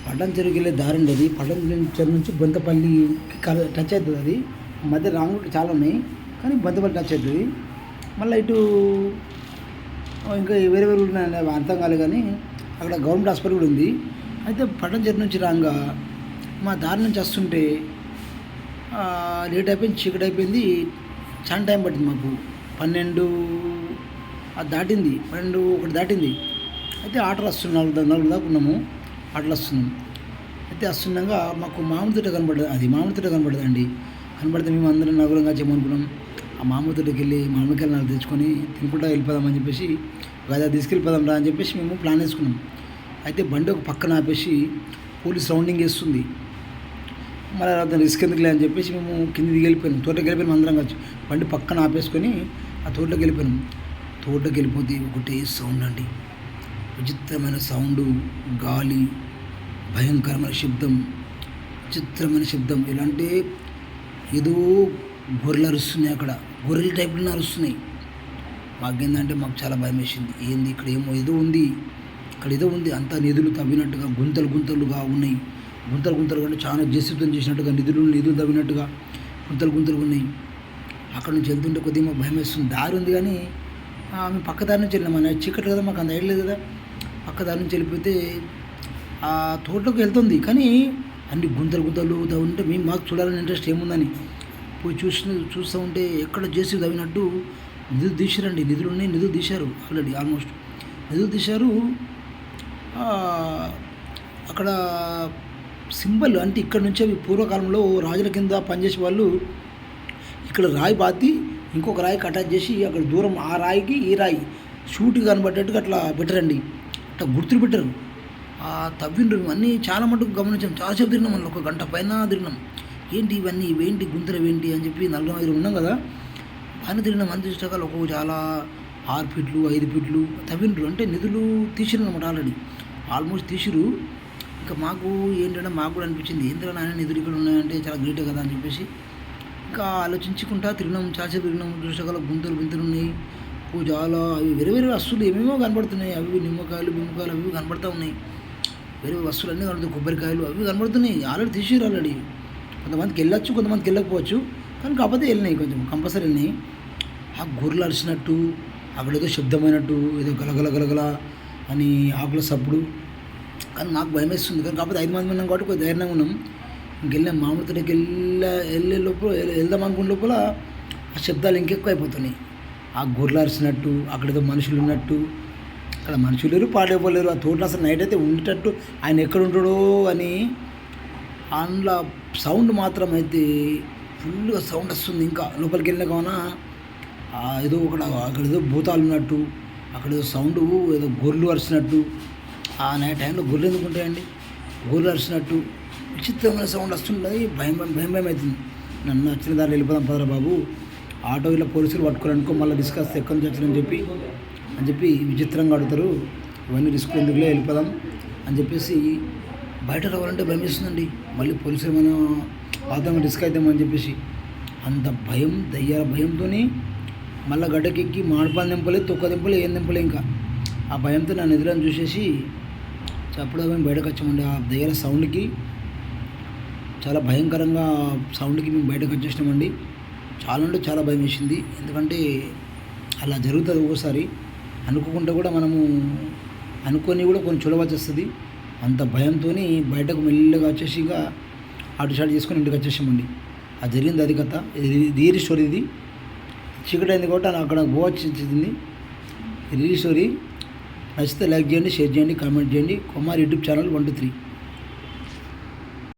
పట్టణం చెరువుకి వెళ్ళే దారి ఉండేది. పట్టణం చెరువు నుంచి బొంతపల్లికి టచ్ అవుతుంది. అది మధ్య రాంగ్ రూట్ చాలా ఉన్నాయి, కానీ బొంతపల్లి టచ్ అవుతుంది. మళ్ళీ ఇటు ఇంకా వేరే వేరే ఉన్నాయి, అర్థం కాలేదు. కానీ అక్కడ గవర్నమెంట్ హాస్పిటల్ కూడా ఉంది. అయితే పట్టణం చెరువు నుంచి రాగా మా దారి నుంచి వస్తుంటే లేట్ అయిపోయింది, చీకటి అయిపోయింది. చాలా టైం పట్టింది మాకు. 12 దాటింది, 12 ఒకటి దాటింది. అయితే ఆటోలు వస్తున్నాం, 4 దాకా ఉన్నాము, ఆటోలు వస్తున్నాం. అయితే వస్తుండగా మాకు మామిడి తోట కనబడదు. అది మామిడి తోట కనబడదండి. కనబడితే మేము అందరం నగరంగా చేయమనుకున్నాం. ఆ మామిడి తోటకి వెళ్ళి మామిడికాయలు 4 తెచ్చుకొని తినుకుంటా వెళ్ళిపోదామని చెప్పేసి, గదా తీసుకెళ్ళిపోదాం రా అని చెప్పేసి మేము ప్లాన్ వేసుకున్నాం. అయితే బండి ఒక పక్కన ఆపేసి పోలీస్ రౌండింగ్ వేస్తుంది. మళ్ళీ అతను రిస్క్ ఎందుకులే అని చెప్పేసి మేము కింద వెళ్ళిపోయినాం. తోటకి వెళ్ళిపోయినాం అందరం కలిసి. బండి పక్కన ఆపేసుకొని ఆ తోటలోకి వెళ్ళిపోయినాం. తోటలోకి వెళ్ళిపోతే ఒకటే సౌండ్ అండి, విచిత్రమైన సౌండు, గాలి, భయంకరమైన శబ్దం, విచిత్రమైన శబ్దం. ఎలా అంటే ఏదో గొర్రెలు అరుస్తున్నాయి, అక్కడ గొర్రెల టైప్లో అరుస్తున్నాయి. మాకేందంటే మాకు చాలా భయం వేసింది. ఏంది ఇక్కడ ఏదో ఉంది, ఇక్కడ ఏదో ఉంది. అంతా నిధులు తవ్వినట్టుగా గుంతలు గుంతలుగా ఉన్నాయి. గుంతలు గుంతలు కంటే చాలా జసితం చేసినట్టుగా నిధులు తవ్వినట్టుగా గుంతలు గుంతలు ఉన్నాయి. అక్కడ నుంచి వెళ్తుంటే కొద్దిగా మాకు భయం వేస్తుంది. దారి ఉంది కానీ మేము పక్క దారి నుంచి వెళ్ళినాం. మన చీకటి కదా, మాకు అంత ఐడియా లేదు కదా. పక్క దారి నుంచి వెళ్ళిపోతే ఆ తోటలోకి వెళ్తుంది, కానీ అన్ని గుంతలు గుంతలు తవ్వుంటే మాకు చూడాలని ఇంట్రెస్ట్ ఏముందని పోయి చూస్తూ ఉంటే ఎక్కడ జేసీ తవ్వినట్టు నిధులు తీశారండి. నిధులు ఉన్నాయి, నిధులు తీశారు ఆల్రెడీ, ఆల్మోస్ట్ నిధులు తీశారు. అక్కడ సింబల్ అంటే ఇక్కడ నుంచి అవి పూర్వకాలంలో రాజుల కింద పనిచేసే వాళ్ళు ఇక్కడ రాయి బాతి ఇంకొక రాయికి అటాచ్ చేసి అక్కడ దూరం ఆ రాయికి ఈ రాయి షూట్ కనబడ్డట్టుగా అట్లా పెట్టరండి, అట్లా గుర్తులు పెట్టరు. తవ్విండ్రు అన్నీ చాలా మటుకు గమనించాం. చాలాసేపు తిరిగినాం, మళ్ళీ 1 గంట పైన తిరిగినాం. ఏంటి ఇవన్నీ, ఇవేంటి గుంతలు ఏంటి అని చెప్పి 4 ఉన్నాం కదా, పైన తిరిగినాం. అంత ఇష్టకాలు ఒక్కొక్క చాలా 6 ఫీట్లు 5 ఫీట్లు తవ్విండ్రు. అంటే నిధులు తీసిరు అనమాట, ఆల్రెడీ ఆల్మోస్ట్ తీసిరు. ఇంకా మాకు ఏంటంటే మాకు కూడా అనిపించింది, ఏంటంటే నాయన నిధులు ఇక్కడ ఉన్నాయంటే చాలా గ్రేటే కదా అని చెప్పేసి ఇంకా ఆలోచించుకుంటా తిరిగినాం. చాలాసేపు తిరిగినాం. దృష్టకాల గుంతలు ఉన్నాయి. చాలా అవి వేరే వేరే వస్తువులు ఏమేమో కనబడుతున్నాయి. అవి నిమ్మకాయలు బిమ్మకాయలు అవి కనబడుతూ ఉన్నాయి. వేరే వస్తువులు అన్నీ కనబడుతాయి, కొబ్బరికాయలు అవి కనబడుతున్నాయి. ఆల్రెడీ తీసిరు. ఆల్రెడీ కొంతమందికి వెళ్ళొచ్చు, కొంతమందికి వెళ్ళకపోవచ్చు, కానీ కాకపోతే వెళ్ళినాయి, కొంచెం కంపల్సరీ వెళ్ళినాయి. ఆ గొర్రెలు అరిచినట్టు, అక్కడ ఏదో శబ్దమైనట్టు, ఏదో గలగల గలగల అని ఆకుల సప్పుడు. కానీ మాకు భయం వేస్తుంది. కానీ కాకపోతే 5 మంది ఉన్నాం కాబట్టి కొద్దిగా ధైర్యంగా ఉన్నాం. ఇంకెళ్ళాం. మామిడి తోటకి వెళ్ళే లోపల వెళ్దాం అనుకున్న లోపల ఆ శబ్దాలు ఇంకెక్కువ అయిపోతున్నాయి. ఆ గొర్రెలు అరిచినట్టు, అక్కడ ఏదో మనుషులు ఉన్నట్టు. అక్కడ మనుషులు లేరు, పాడైపోలేరు. ఆ తోటలో అసలు నైట్ అయితే ఉండేటట్టు, ఆయన ఎక్కడ ఉంటాడో అని. అందులో సౌండ్ మాత్రం అయితే ఫుల్గా సౌండ్ వస్తుంది. ఇంకా లోపలికి వెళ్ళిన కావున ఏదో అక్కడ ఏదో భూతాలు ఉన్నట్టు, అక్కడ ఏదో సౌండ్, ఏదో గొర్రెలు అరిచినట్టు. ఆ నైట్ టైంలో గొర్రెలు ఎందుకు ఉంటాయండి, గొర్రెలు అరిచినట్టు విచిత్రమైన సౌండ్ వస్తుంటుంది. భయం అవుతుంది. నన్ను వచ్చిన దారిలో వెళ్ళిపోదాం పదరా బాబు, ఆటో ఇలా పోలీసులు పట్టుకోవాలనుకో, మళ్ళీ రిస్క్ వస్తే ఎక్కడి నుంచి వచ్చిందని చెప్పి విచిత్రంగా అడుగుతారు. ఇవన్నీ రిస్క్ ఎందుకులే, వెళ్ళిపోదాం అని చెప్పేసి బయట రావాలంటే భయం వేస్తుందండి. మళ్ళీ పోలీసులు మనం వాతావరణం రిస్క్ అవుతామని చెప్పేసి అంత భయం, దయ్యాల భయంతో మళ్ళీ గడ్డకెక్కి మాడిపాలు దింపలే, తొక్క దింపలే, ఏం దింపలే. ఇంకా ఆ భయంతో నా నిధులను చూసేసి చప్పుడు మేము బయటకు వచ్చామండి. ఆ దయ్యాల సౌండ్కి, చాలా భయంకరంగా సౌండ్కి మేము బయటకు వచ్చేసినామండి. చాలా అంటే చాలా భయం వేసింది. ఎందుకంటే అలా జరుగుతుంది ఒక్కోసారి, అనుకోకుండా కూడా మనము అనుకొని కూడా కొన్ని చూడవలసి వస్తుంది. అంత భయంతో బయటకు మెల్లగా వచ్చేసి ఇక అటు షాట్ చేసుకొని ఇంటికి వచ్చేసామండి. అది జరిగింది, అది కథ. ఇది స్టోరీ. ఇది చీకటి అయింది కాబట్టి అక్కడ గోవా వచ్చింది. ఇది స్టోరీ. నచ్చితే లైక్ చేయండి, షేర్ చేయండి, కామెంట్ చేయండి. Kumar YouTube channel 1 2 3.